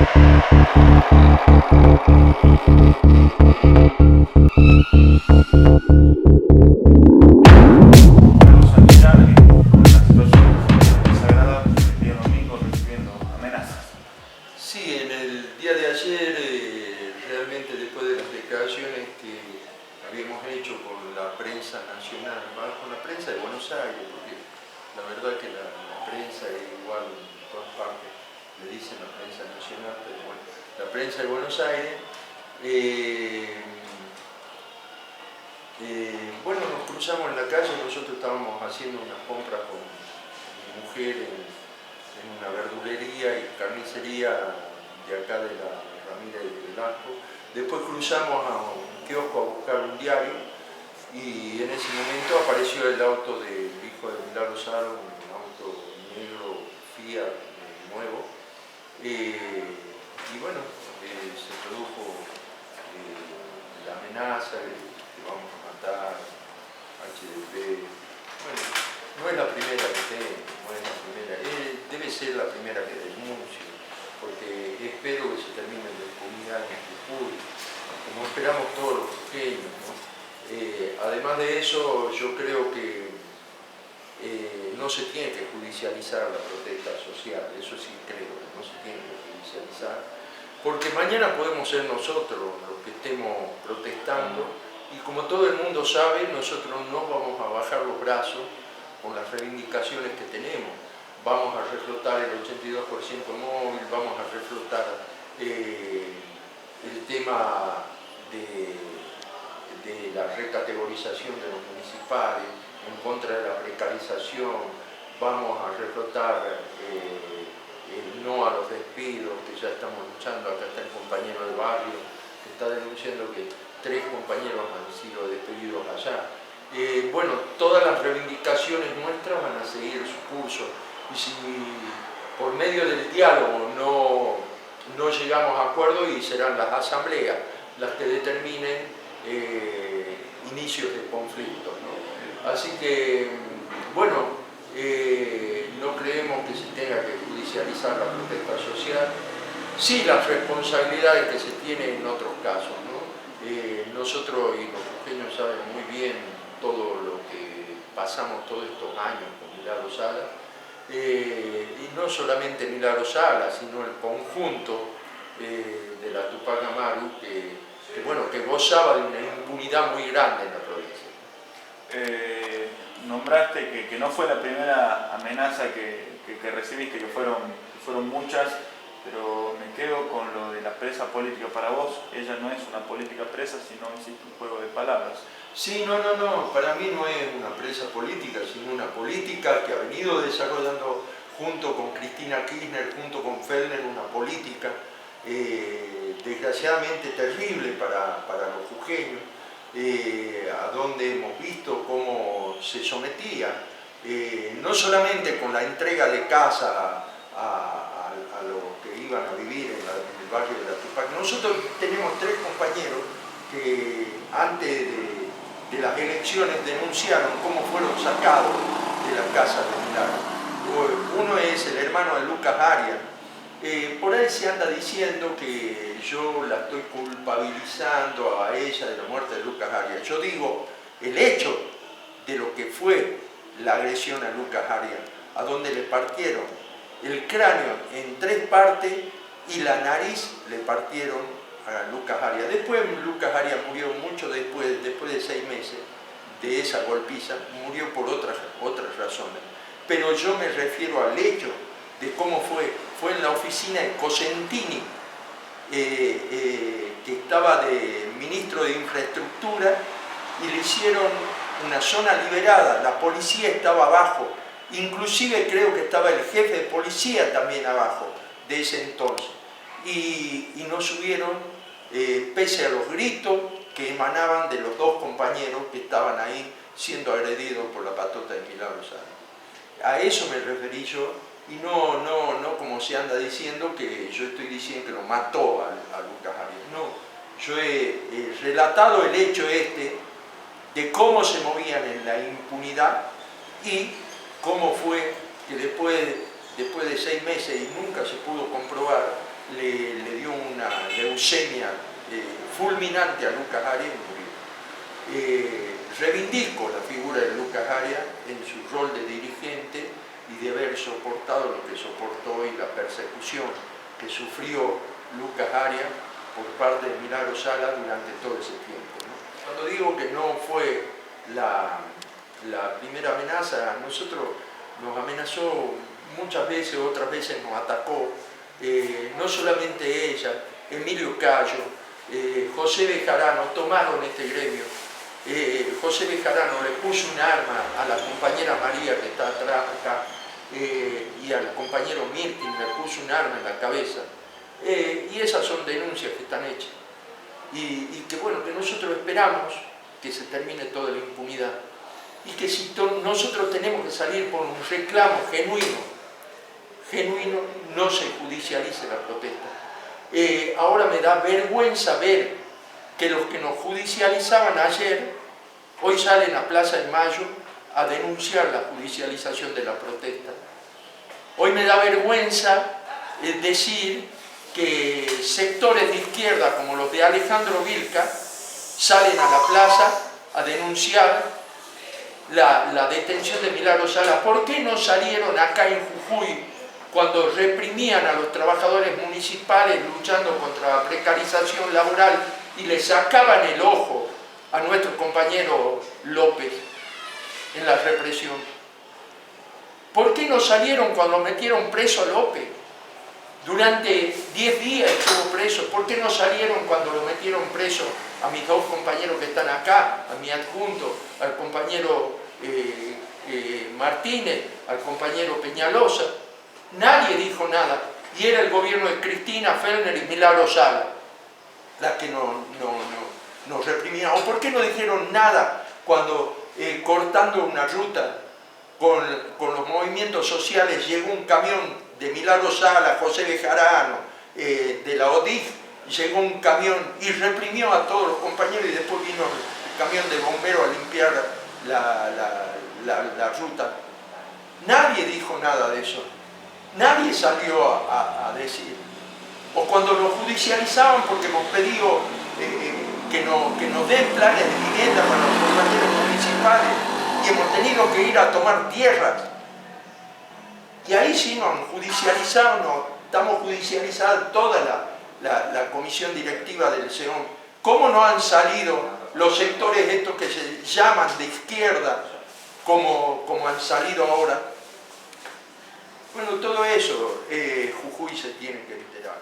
Sí, en el día de ayer, realmente después de las declaraciones que habíamos hecho con la prensa nacional, más con la prensa de Buenos Aires, porque la verdad que la prensa es igual en todas partes, le dicen la prensa nacional, pero bueno, la prensa de Buenos Aires, bueno, nos cruzamos en la calle, nosotros estábamos haciendo unas compras con mi mujer en una verdulería y carnicería de acá de la Ramírez de Velasco. Después cruzamos a un kiosco a buscar un diario y en ese momento apareció el auto del hijo de Milagro Saro, un auto negro Fiat nuevo. Y bueno, se produjo la amenaza de que vamos a matar, HDP. Bueno, no es la primera que tengo, no es la primera, debe ser la primera que denuncio, porque espero que se termine la impunidad en este público, como esperamos todos los pequeños, ¿no? Además de eso, yo creo que no se tiene que judicializar la protesta social, eso sí creo, no se tiene que judicializar, porque mañana podemos ser nosotros los que estemos protestando, y como todo el mundo sabe, nosotros no vamos a bajar los brazos con las reivindicaciones que tenemos. Vamos a reflotar el 82% móvil, vamos a reflotar el tema de la recategorización de los municipales, en contra de la precarización, vamos a reflotar el no a los despidos, que ya estamos luchando. Acá está el compañero del barrio que está denunciando que 3 compañeros han sido despedidos allá. Bueno, todas las reivindicaciones nuestras van a seguir su curso, y si por medio del diálogo no llegamos a acuerdo, y serán las asambleas las que determinen inicios de conflictos, ¿no? Así que, bueno, no creemos que se tenga que judicializar la protesta social, sí las responsabilidades que se tienen en otros casos, ¿no? Nosotros y los jujeños saben muy bien todo lo que pasamos todos estos años con Milagro Sala, y no solamente Milagro Sala, sino el conjunto de la Tupac Amaru, que gozaba de una impunidad muy grande en la provincia. Nombraste que no fue la primera amenaza que recibiste, que fueron muchas, pero me quedo con lo de la presa política. Para vos, ella no es una política presa, sino existe un juego de palabras. Sí, no, para mí no es una presa política, sino una política que ha venido desarrollando junto con Cristina Kirchner, junto con Fellner, una política desgraciadamente terrible para los jujeños, a donde hemos visto cómo se sometía, no solamente con la entrega de casa a los que iban a vivir en el barrio de la Tupac. Nosotros tenemos 3 compañeros que antes de las elecciones denunciaron cómo fueron sacados de las casas de Milagro. Uno es el hermano de Lucas Arias. Por ahí se anda diciendo que yo la estoy culpabilizando a ella de la muerte de Lucas Arias. Yo digo el hecho de lo que fue la agresión a Lucas Arias, a donde le partieron el cráneo en 3 partes y la nariz le partieron a Lucas Arias. Después Lucas Arias murió mucho después de 6 meses de esa golpiza, murió por otras razones. Pero yo me refiero al hecho de cómo fue en la oficina de Cosentini, que estaba de ministro de Infraestructura, y le hicieron una zona liberada, la policía estaba abajo, inclusive creo que estaba el jefe de policía también abajo de ese entonces, y no subieron, pese a los gritos que emanaban de los 2 compañeros que estaban ahí siendo agredidos por la patota de Milagro Sala. A eso me referí yo, y no como se anda diciendo que yo estoy diciendo que lo mató a Lucas Arias. No, yo he relatado el hecho de cómo se movían en la impunidad y cómo fue que después de 6 meses y nunca se pudo comprobar, le leucemia fulminante a Lucas Arias y murió. Reivindico la figura de Lucas Arias en su rol de dirigente y de haber soportado lo que soportó y la persecución que sufrió Lucas Arias por parte de Milagro Sala durante todo ese tiempo, ¿no? Cuando digo que no fue la primera amenaza, nosotros nos amenazó muchas veces, otras veces nos atacó, no solamente ella, Emilio Cayo, José Bejarano tomaron este gremio. José Bejarano le puso un arma a la compañera María que está atrás acá y al compañero Mirkin le puso un arma en la cabeza. Y esas son denuncias que están hechas. Y que bueno, que nosotros esperamos que se termine toda la impunidad. Y que si nosotros tenemos que salir por un reclamo genuino, no se judicialice la protesta. Ahora me da vergüenza ver que los que nos judicializaban ayer, hoy salen a Plaza de Mayo a denunciar la judicialización de la protesta. Hoy me da vergüenza decir que sectores de izquierda como los de Alejandro Vilca salen a la plaza a denunciar la detención de Milagro Sala. ¿Por qué no salieron acá en Jujuy cuando reprimían a los trabajadores municipales luchando contra la precarización laboral y le sacaban el ojo a nuestro compañero López en la represión? ¿Por qué no salieron cuando metieron preso a López? Durante 10 días estuvo preso. ¿Por qué no salieron cuando lo metieron preso a mis dos compañeros que están acá, a mi adjunto, al compañero Martínez, al compañero Peñalosa? Nadie dijo nada. Y era el gobierno de Cristina Ferner y Milagro Sala la que nos reprimía. ¿O por qué no dijeron nada cuando cortando una ruta con los movimientos sociales llegó un camión de Milagro Sala, José Bejarano, de la ODIG, llegó un camión y reprimió a todos los compañeros y después vino el camión de bomberos a limpiar la ruta? Nadie dijo nada de eso. Nadie salió a decir. O cuando lo judicializaban porque hemos pedido que nos den planes de vivienda para los compañeros municipales y hemos tenido que ir a tomar tierras. Y ahí sí nos han judicializado, estamos judicializadas toda la comisión directiva del SEOM. ¿Cómo no han salido los sectores estos que se llaman de izquierda como han salido ahora? Bueno, todo eso Jujuy se tiene que enterar.